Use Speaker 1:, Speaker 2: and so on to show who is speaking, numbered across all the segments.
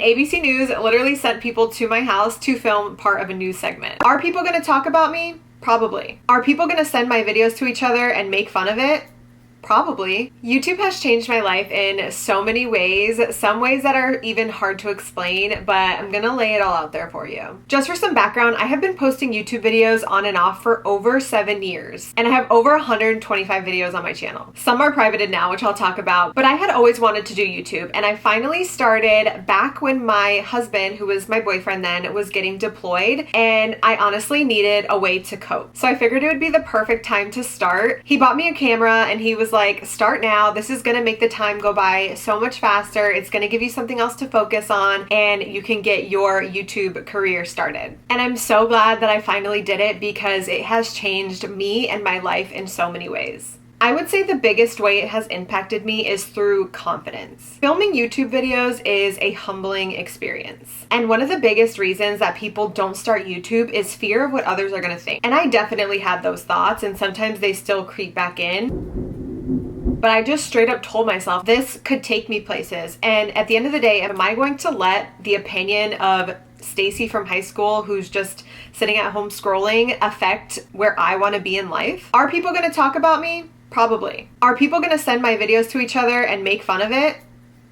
Speaker 1: ABC News literally sent people to my house to film part of a news segment. Are people gonna talk about me? Probably. Are people gonna send my videos to each other and make fun of it? Probably. YouTube has changed my life in so many ways, some ways that are even hard to explain, but I'm gonna lay it all out there for you. Just for some background, I have been posting YouTube videos on and off for over 7 years, and I have over 125 videos on my channel. Some are privated now, which I'll talk about, but I had always wanted to do YouTube, and I finally started back when my husband, who was my boyfriend then, was getting deployed, and I honestly needed a way to cope. So I figured it would be the perfect time to start. He bought me a camera, and he was like, start now. This is gonna make the time go by so much faster. It's gonna give you something else to focus on, and you can get your YouTube career started. And I'm so glad that I finally did it because it has changed me and my life in so many ways. I would say the biggest way it has impacted me is through confidence. Filming YouTube videos is a humbling experience. And one of the biggest reasons that people don't start YouTube is fear of what others are gonna think. And I definitely had those thoughts, and sometimes they still creep back in. But I just straight up told myself this could take me places. And at the end of the day, am I going to let the opinion of Stacy from high school, who's just sitting at home scrolling, affect where I want to be in life? Are people going to talk about me? Probably. Are people going to send my videos to each other and make fun of it?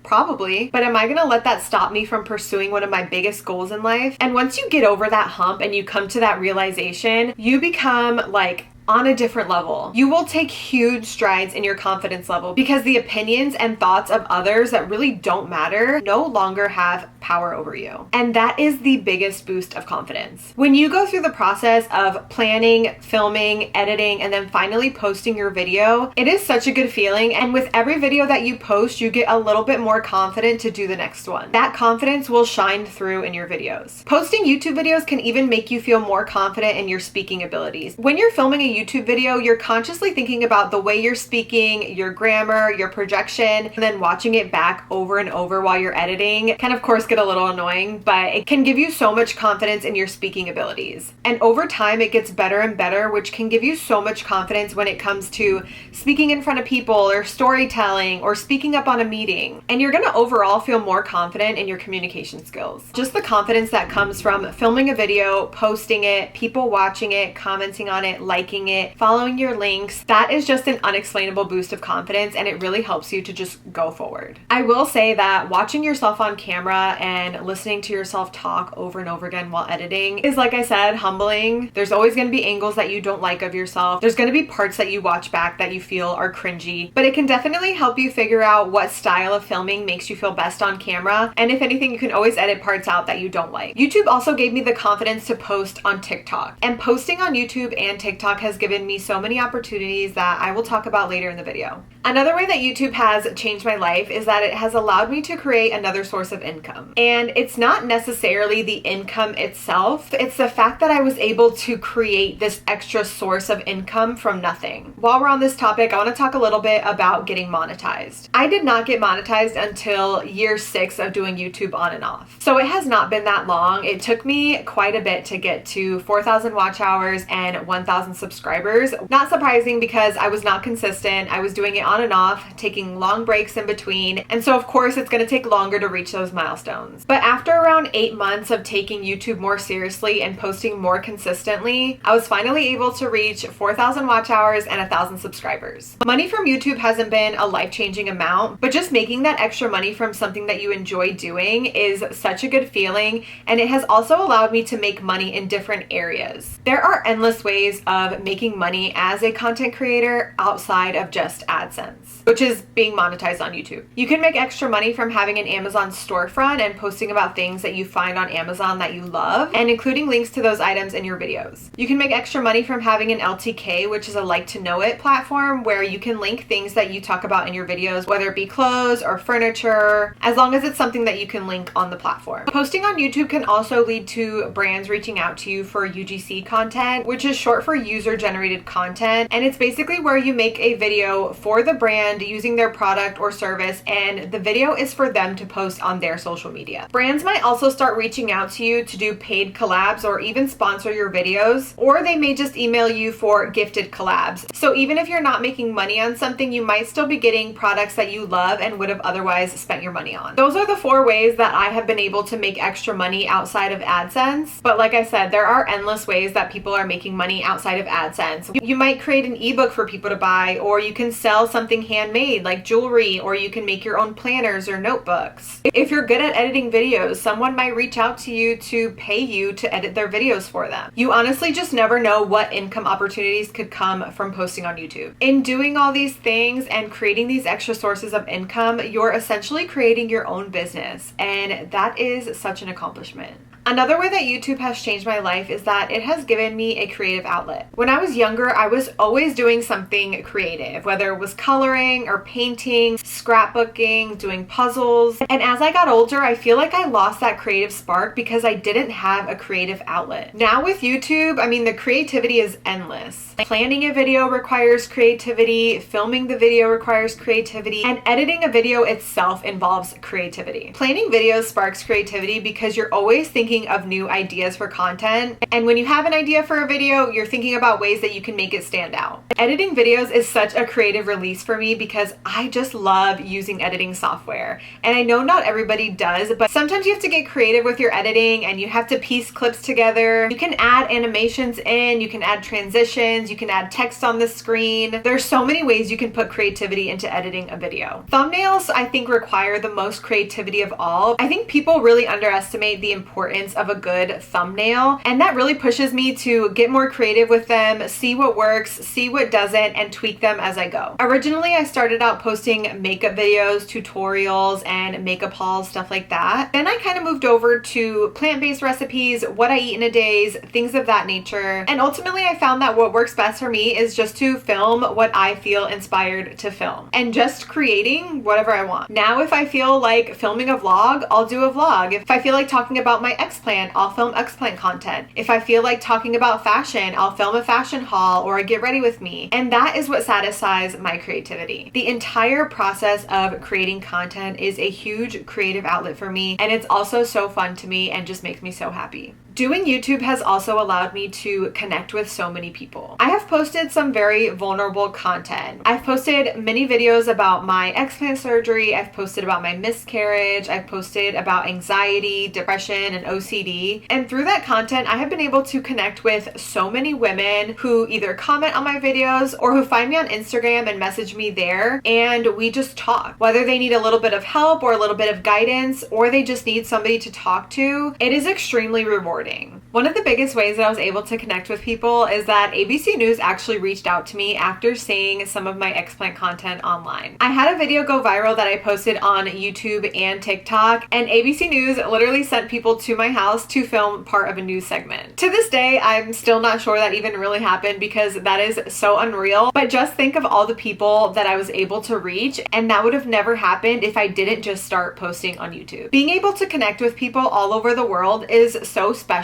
Speaker 1: Probably. But am I gonna let that stop me from pursuing one of my biggest goals in life? And once you get over that hump and you come to that realization, you become like on a different level. You will take huge strides in your confidence level because the opinions and thoughts of others that really don't matter no longer have power over you. And that is the biggest boost of confidence. When you go through the process of planning, filming, editing, and then finally posting your video, it is such a good feeling. And with every video that you post, you get a little bit more confident to do the next one. That confidence will shine through in your videos. Posting YouTube videos can even make you feel more confident in your speaking abilities. When you're filming a YouTube video, you're consciously thinking about the way you're speaking, your grammar, your projection, and then watching it back over and over while you're editing can of course get a little annoying, but it can give you so much confidence in your speaking abilities. And over time, it gets better and better, which can give you so much confidence when it comes to speaking in front of people or storytelling or speaking up on a meeting. And you're gonna overall feel more confident in your communication skills. Just the confidence that comes from filming a video, posting it, people watching it, commenting on it, liking it, following your links, that is just an unexplainable boost of confidence, and it really helps you to just go forward. I will say that watching yourself on camera and listening to yourself talk over and over again while editing is, like I said, humbling. There's always going to be angles that you don't like of yourself. There's going to be parts that you watch back that you feel are cringy, but it can definitely help you figure out what style of filming makes you feel best on camera. And if anything, you can always edit parts out that you don't like. YouTube also gave me the confidence to post on TikTok, and posting on YouTube and TikTok has given me so many opportunities that I will talk about later in the video. Another way that YouTube has changed my life is that it has allowed me to create another source of income. And it's not necessarily the income itself, it's the fact that I was able to create this extra source of income from nothing. While we're on this topic, I want to talk a little bit about getting monetized. I did not get monetized until year 6 of doing YouTube on and off. So it has not been that long. It took me quite a bit to get to 4,000 watch hours and 1,000 subscribers. Not surprising because I was not consistent. I was doing it on and off, taking long breaks in between. And so of course it's going to take longer to reach those milestones. But after around 8 months of taking YouTube more seriously and posting more consistently, I was finally able to reach 4,000 watch hours and 1,000 subscribers. Money from YouTube hasn't been a life-changing amount, but just making that extra money from something that you enjoy doing is such a good feeling, and it has also allowed me to make money in different areas. There are endless ways of making money as a content creator outside of just AdSense, which is being monetized on YouTube. You can make extra money from having an Amazon storefront and posting about things that you find on Amazon that you love and including links to those items in your videos. You can make extra money from having an LTK, which is a like to know it platform where you can link things that you talk about in your videos, whether it be clothes or furniture, as long as it's something that you can link on the platform. Posting on YouTube can also lead to brands reaching out to you for UGC content, which is short for user generated content, and it's basically where you make a video for the brand using their product or service, and the video is for them to post on their social media. media. Brands might also start reaching out to you to do paid collabs or even sponsor your videos, or they may just email you for gifted collabs. So even if you're not making money on something, you might still be getting products that you love and would have otherwise spent your money on. Those are the 4 ways that I have been able to make extra money outside of AdSense. But like I said, there are endless ways that people are making money outside of AdSense. You might create an ebook for people to buy, or you can sell something handmade like jewelry, or you can make your own planners or notebooks. If you're good at editing videos, someone might reach out to you to pay you to edit their videos for them. You honestly just never know what income opportunities could come from posting on YouTube. In doing all these things and creating these extra sources of income, you're essentially creating your own business, and that is such an accomplishment. Another way that YouTube has changed my life is that it has given me a creative outlet. When I was younger, I was always doing something creative, whether it was coloring or painting, scrapbooking, doing puzzles. And as I got older, I feel like I lost that creative spark because I didn't have a creative outlet. Now with YouTube, I mean, the creativity is endless. Planning a video requires creativity, filming the video requires creativity, and editing a video itself involves creativity. Planning videos sparks creativity because you're always thinking of new ideas for content. And when you have an idea for a video, you're thinking about ways that you can make it stand out. Editing videos is such a creative release for me because I just love using editing software. And I know not everybody does, but sometimes you have to get creative with your editing and you have to piece clips together. You can add animations in, you can add transitions, you can add text on the screen. There's so many ways you can put creativity into editing a video. Thumbnails, I think, require the most creativity of all. I think people really underestimate the importance of a good thumbnail, and that really pushes me to get more creative with them, see what works, see what doesn't, and tweak them as I go. Originally, I started out posting makeup videos, tutorials, and makeup hauls, stuff like that. Then I kind of moved over to plant-based recipes, what I eat in a day, things of that nature. And ultimately, I found that what works best for me is just to film what I feel inspired to film and just creating whatever I want. Now, if I feel like filming a vlog, I'll do a vlog. If I feel like talking about my explant, I'll film explant content. If I feel like talking about fashion, I'll film a fashion haul or a get ready with me. And that is what satisfies my creativity. The entire process of creating content is a huge creative outlet for me, and it's also so fun to me and just makes me so happy. Doing YouTube has also allowed me to connect with so many people. I have posted some very vulnerable content. I've posted many videos about my explant surgery. I've posted about my miscarriage. I've posted about anxiety, depression, and OCD. And through that content, I have been able to connect with so many women who either comment on my videos or who find me on Instagram and message me there, and we just talk. Whether they need a little bit of help or a little bit of guidance, or they just need somebody to talk to, it is extremely rewarding. One of the biggest ways that I was able to connect with people is that ABC News actually reached out to me after seeing some of my explant content online. I had a video go viral that I posted on YouTube and TikTok, and ABC News literally sent people to my house to film part of a news segment. To this day, I'm still not sure that even really happened because that is so unreal, but just think of all the people that I was able to reach, and that would have never happened if I didn't just start posting on YouTube. Being able to connect with people all over the world is so special,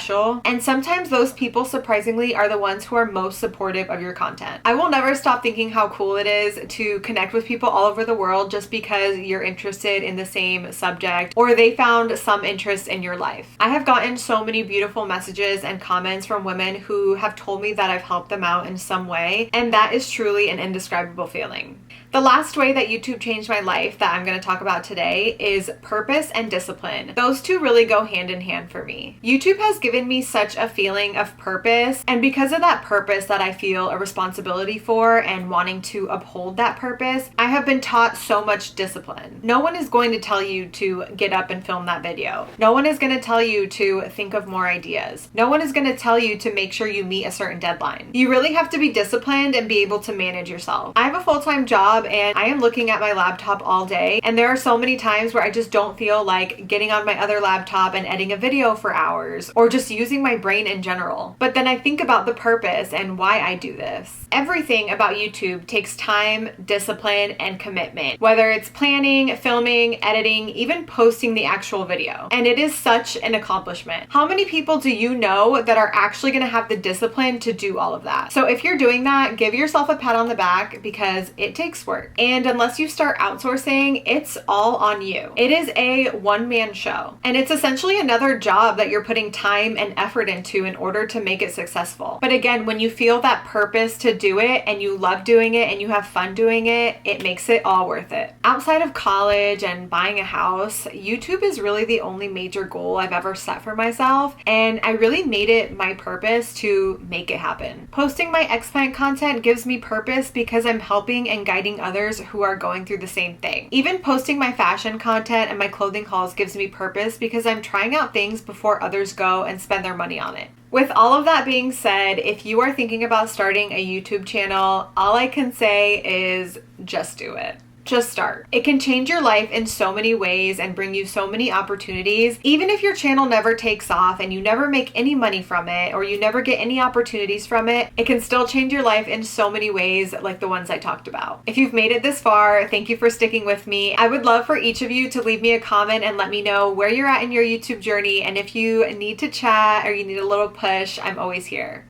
Speaker 1: and sometimes those people, surprisingly, are the ones who are most supportive of your content. I will never stop thinking how cool it is to connect with people all over the world just because you're interested in the same subject or they found some interest in your life. I have gotten so many beautiful messages and comments from women who have told me that I've helped them out in some way, and that is truly an indescribable feeling. The last way that YouTube changed my life that I'm going to talk about today is purpose and discipline. Those two really go hand in hand for me. YouTube has given me such a feeling of purpose, and because of that purpose that I feel a responsibility for and wanting to uphold that purpose, I have been taught so much discipline. No one is going to tell you to get up and film that video. No one is going to tell you to think of more ideas. No one is going to tell you to make sure you meet a certain deadline. You really have to be disciplined and be able to manage yourself. I have a full-time job and I am looking at my laptop all day, and there are so many times where I just don't feel like getting on my other laptop and editing a video for hours or just using my brain in general. But then I think about the purpose and why I do this. Everything about YouTube takes time, discipline, and commitment, whether it's planning, filming, editing, even posting the actual video. And it is such an accomplishment. How many people do you know that are actually going to have the discipline to do all of that? So if you're doing that, give yourself a pat on the back because it takes work. work. And unless you start outsourcing, it's all on you. It is a one-man show. And it's essentially another job that you're putting time and effort into in order to make it successful. But again, when you feel that purpose to do it and you love doing it and you have fun doing it, it makes it all worth it. Outside of college and buying a house, YouTube is really the only major goal I've ever set for myself, and I really made it my purpose to make it happen. Posting my expat content gives me purpose because I'm helping and guiding others who are going through the same thing. Even posting my fashion content and my clothing hauls gives me purpose because I'm trying out things before others go and spend their money on it. With all of that being said, if you are thinking about starting a YouTube channel, all I can say is just do it. Just start. It can change your life in so many ways and bring you so many opportunities. Even if your channel never takes off and you never make any money from it or you never get any opportunities from it, it can still change your life in so many ways like the ones I talked about. If you've made it this far, thank you for sticking with me. I would love for each of you to leave me a comment and let me know where you're at in your YouTube journey, and if you need to chat or you need a little push, I'm always here.